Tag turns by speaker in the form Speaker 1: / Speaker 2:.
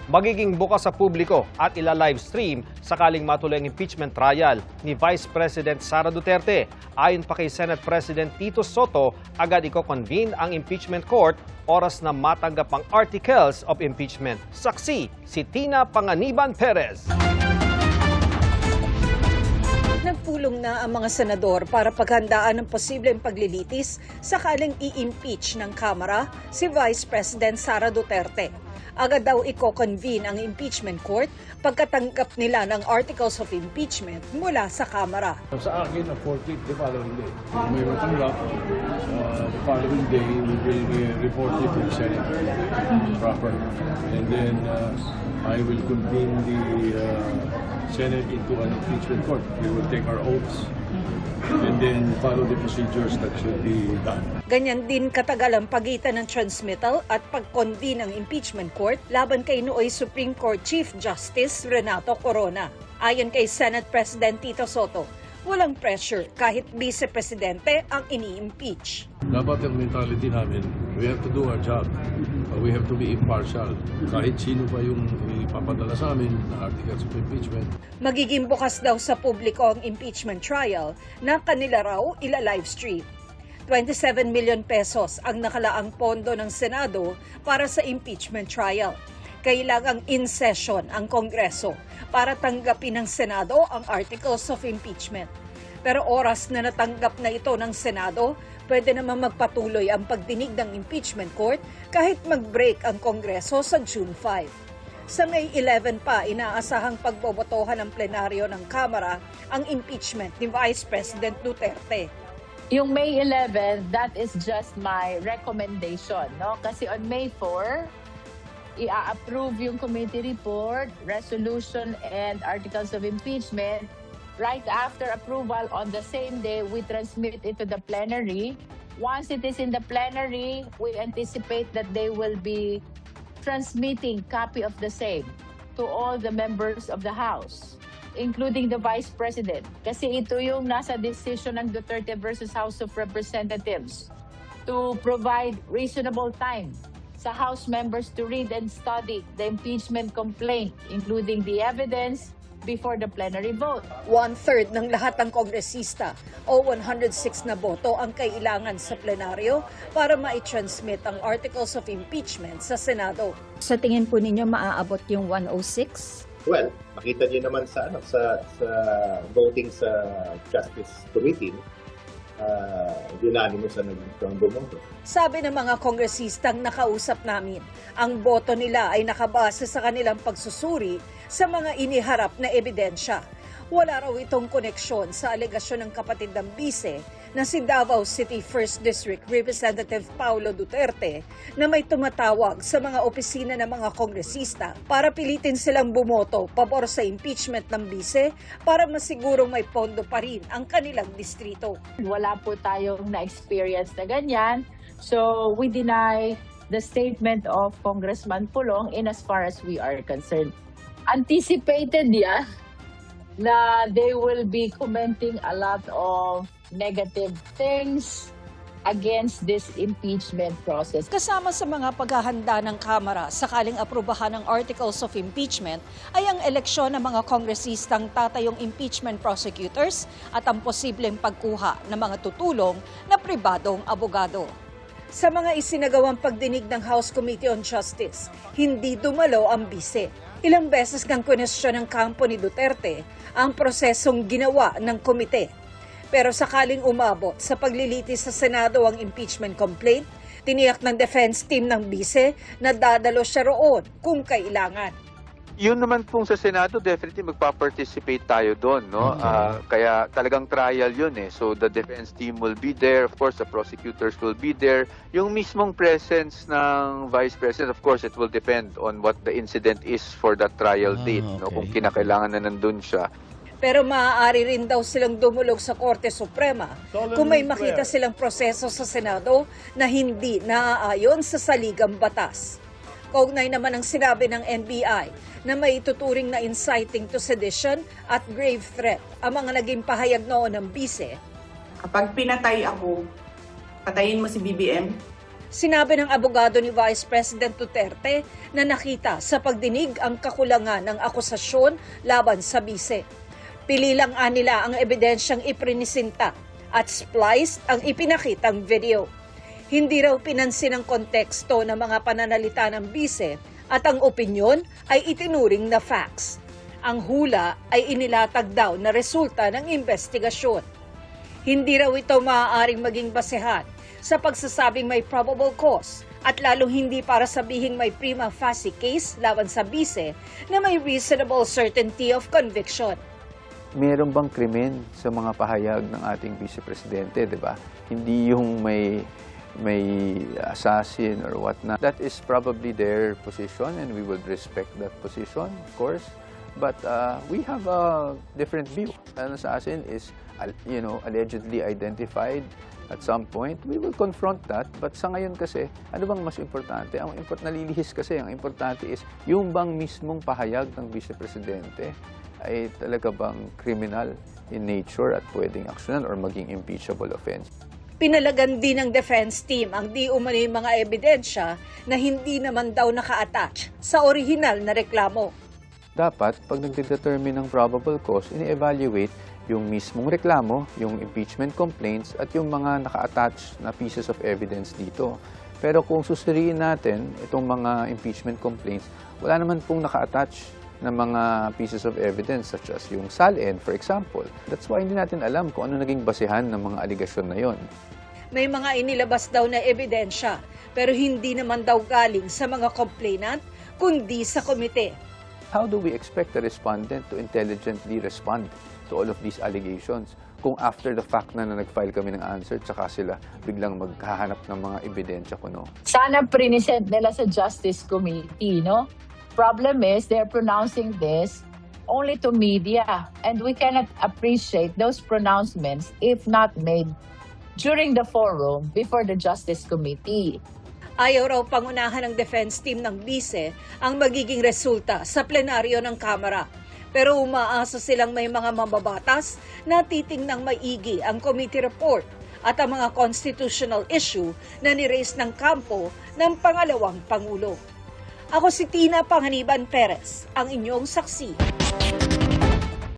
Speaker 1: magiging bukas sa publiko at ila-livestream sakaling matuloy ang impeachment trial ni Vice President Sara Duterte. Ayon pa kay Senate President Tito Soto, agad iko-convene ang impeachment court oras na matanggap ang articles of impeachment. Saksi si Tina Panganiban Perez.
Speaker 2: Nagpulong na ang mga senador para paghandaan ng posibleng paglilitis sakaling i-impeach ng Kamara si Vice President Sara Duterte. Agad daw i-convene ang impeachment court pagkatanggap nila ng articles of impeachment mula sa Kamara.
Speaker 3: Sa akin, ang 14th, the following day. Kung may matanggap, the following day, we will report it to the Senate proper. And then, I will convene the Senate into an impeachment court. We will take our oaths and then follow the procedures that should be done.
Speaker 2: Ganyan din katagal ang pagitan ng transmittal at pag-convene ng impeachment court laban kay nooy Supreme Court Chief Justice Renato Corona. Ayon kay Senate President Tito Soto, walang pressure kahit vice-presidente ang ini-impeach.
Speaker 3: Dapat ang mentality namin, we have to do our job. We have to be impartial. Kahit sino pa yung ipapadala sa amin na articles of impeachment.
Speaker 2: Magiging bukas daw sa publiko ang impeachment trial na kanila raw ila-livestream. 27 million pesos ang nakalaang pondo ng Senado para sa impeachment trial. Kailangang in session ang Kongreso para tanggapin ng Senado ang articles of impeachment. Pero oras na natanggap na ito ng Senado, pwede naman magpatuloy ang pagdinig ng impeachment court kahit mag-break ang Kongreso sa June 5. Sa May 11 pa, inaasahang pagbobotohan ng plenaryo ng Kamara ang impeachment ni Vice President Duterte.
Speaker 4: Yung May 11, that is just my recommendation, no? Kasi on May 4, i-approve yung committee report, resolution, and articles of impeachment. Right after approval, on the same day, we transmit it to the plenary. Once it is in the plenary, we anticipate that they will be transmitting copy of the same to all the members of the House, including the Vice President. Kasi ito yung nasa decision ng Duterte versus House of Representatives to provide reasonable time sa House members to read and study the impeachment complaint, including the evidence, before the plenary vote.
Speaker 2: 1/3 ng lahat ng kongresista o 106 na boto ang kailangan sa plenaryo para ma-transmit ang articles of impeachment sa Senado.
Speaker 5: Sa tingin po ninyo maaabot yung 106?
Speaker 6: Well, makita niyo naman sa voting sa Justice Committee, unanimous ang bumoto.
Speaker 2: Sabi ng mga kongresistang nakausap namin, ang boto nila ay nakabase sa kanilang pagsusuri sa mga iniharap na ebidensya. Wala raw itong koneksyon sa alegasyon ng kapatid ng bise na si Davao City 1st District Representative Paulo Duterte na may tumatawag sa mga opisina ng mga kongresista para pilitin silang bumoto pabor sa impeachment ng bise para masigurong may pondo pa rin ang kanilang distrito.
Speaker 4: Wala po tayong na-experience na ganyan. So we deny the statement of Congressman Pulong in as far as we are concerned. Anticipated yan na they will be commenting a lot of negative things against this impeachment process.
Speaker 2: Kasama sa mga paghahanda ng Kamara sakaling aprubahan ng articles of impeachment ay ang eleksyon ng mga kongresistang tatayong impeachment prosecutors at ang posibleng pagkuha ng mga tutulong na pribadong abogado. Sa mga isinagawang pagdinig ng House Committee on Justice, hindi dumalo ang bise. Ilang beses kang kwestiyon ng kampo ni Duterte ang prosesong ginawa ng komite. Pero sakaling umabot sa paglilitis sa Senado ang impeachment complaint, tiniyak ng defense team ng bise na dadalo siya roon kung kailangan.
Speaker 7: Yun naman pong sa Senado, definitely magpa-participate tayo doon, no? Kaya talagang trial yun eh. So the defense team will be there, of course the prosecutors will be there. Yung mismong presence ng Vice President, of course it will depend on what the incident is for that trial date, no? Kung kinakailangan na nandun siya.
Speaker 2: Pero maaari rin daw silang dumulog sa Korte Suprema kung may makita silang proseso sa Senado na hindi naaayon sa saligang batas. Kaugnay naman ang sinabi ng NBI na may ituturing na inciting to sedition at grave threat ang mga naging pahayag noon ng bise.
Speaker 8: Kapag pinatay ako, patayin mo si BBM,
Speaker 2: Sinabi ng abogado ni Vice President Duterte na nakita sa pagdinig ang kakulangan ng akusasyon laban sa bise. Pili lang nila ang ebidensyang iprinisinta at spliced ang ipinakitang video. Hindi raw pinansin ang konteksto ng mga pananalita ng bise at ang opinyon ay itinuring na facts. Ang hula ay inilatag daw na resulta ng investigasyon. Hindi raw ito maaaring maging basehan sa pagsasabing may probable cause at lalong hindi para sabihing may prima facie case laban sa bise na may reasonable certainty of conviction.
Speaker 7: Meron bang krimen sa mga pahayag ng ating Vice Presidente, di ba? Hindi yung may assassin or whatnot. That is probably their position and we would respect that position, of course. But we have a different view. An assassin is, allegedly identified at some point. We will confront that. But sa ngayon kasi, ano bang mas importante? Ang nalilihis kasi, ang importante is yung bang mismong pahayag ng Vice Presidente ay talaga bang criminal in nature at pwedeng aksyonan or maging impeachable offense.
Speaker 2: Pinalagan din ng defense team ang di umano'y mga ebidensya na hindi naman daw naka-attach sa orihinal na reklamo.
Speaker 7: Dapat, pag nagdetermine ng probable cause, ini-evaluate yung mismong reklamo, yung impeachment complaints, at yung mga naka-attach na pieces of evidence dito. Pero kung susuriin natin itong mga impeachment complaints, wala naman pong naka-attach na mga pieces of evidence such as yung SALN, for example. That's why hindi natin alam kung ano naging basehan ng mga aligasyon na yon.
Speaker 2: May mga inilabas daw na ebidensya, pero hindi naman daw galing sa mga complainant, kundi sa komite.
Speaker 7: How do we expect the respondent to intelligently respond to all of these allegations kung after the fact na nag-file kami ng answer, tsaka sila biglang maghahanap ng mga ebidensya kuno?
Speaker 4: Sana present nila sa Justice Committee, no? Problem is, they're pronouncing this only to media, and we cannot appreciate those pronouncements if not made during the forum before the Justice Committee.
Speaker 2: Ayaw raw pangunahan ng defense team ng bise ang magiging resulta sa plenaryo ng Kamara. Pero umaasa silang may mga mambabatas na titingnang maigi ang committee report at ang mga constitutional issue na ni-raise ng kampo ng pangalawang Pangulo. Ako si Tina Panganiban Perez, ang inyong saksi.